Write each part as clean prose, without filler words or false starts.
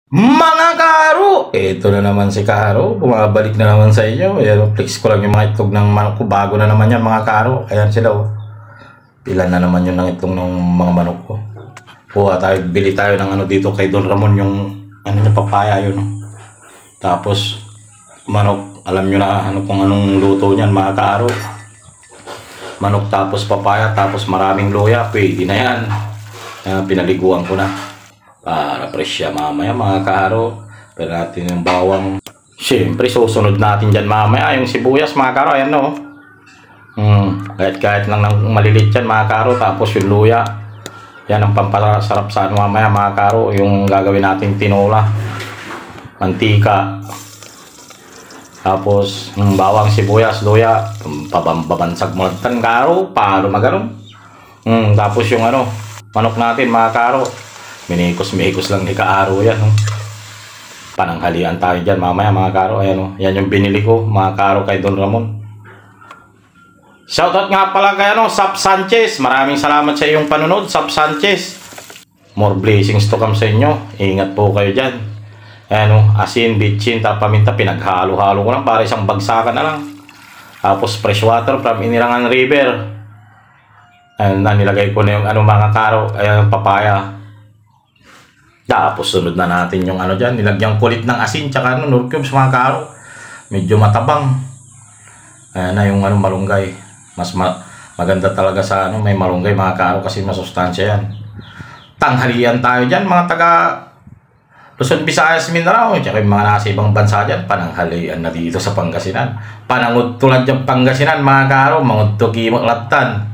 Mga Karo! Ito na naman si Karo. Bumabalik na naman sa inyo. Ayan, flex ko lang yung mga itlog ng manok ko. Bago na naman yan mga Karo. Ayan sila oh. Ilan na naman yun ng itlog ng mga manok ko. Kuha tayo, bili tayo ng ano dito kay Don Ramon yung ano niya, papaya yun. Oh. Tapos manok, alam nyo na ano kung anong luto niyan mga Karo. Manok tapos papaya tapos maraming luya. Pwede na yan. Pinaliguan ko na. Para presya mamaya mga Karo. Pero natin yung bawang. Siyempre susunod natin dyan mamaya yung sibuyas mga Karo. Ayan no. Kahit lang ng malilit yan mga Karo. Tapos yung luya. Yan ang pampasarap sa ano mamaya mga Karo. Yung gagawin natin tinola. Mantika. Tapos bawang, sibuyas, luya. Pabansag mo lang Karo. Paano magano'n. Tapos yung ano manok natin mga Karo. Minikos lang ni Kaaro yan. Pananghalian tayo dyan mamaya mga Karo. Ayan, yan yung binili ko mga Karo kay Don Ramon. Shoutout nga pala kay Sap Sanchez. Maraming salamat sa iyong panunod Sap Sanchez. More blessings to come sa inyo. Ingat po kayo dyan. Ayan asin, bitchin, paminta. Pinaghalo-halo ko lang para isang bagsakan na lang. Tapos fresh water from Inirangan River. Ayan na, nilagay ko na yung mga Karo. Ayan papaya. Tapos sunod na natin yung ano dyan. Nilagyan kulit ng asin tsaka nor cubes mga Karo. Medyo matabang. Ayan na yung malunggay. Mas maganda talaga sa may malunggay mga Karo kasi masustansya yan. Tanghalian tayo dyan mga taga Luzon, Visayas, Mindanao. Tsaka yung mga nasa ibang bansa dyan. Pananghalian na dito sa Pangasinan. Panangod tulad dyan Pangasinan mga Karo. Mangod Kimot Latan.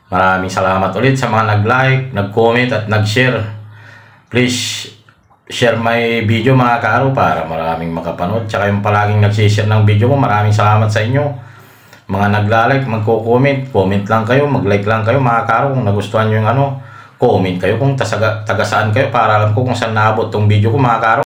Maraming salamat ulit sa mga nag-like, nag-comment at nag-share. Please share my video mga Karo para maraming makapanood. Tsaka yung palaging nagsishare ng video ko, maraming salamat sa inyo. Mga nagla-like, magko-comment, comment lang kayo, mag-like lang kayo mga Karo. Kung nagustuhan nyo yung comment kayo kung taga saan kayo para alam ko kung saan naabot tong video ko mga Karo.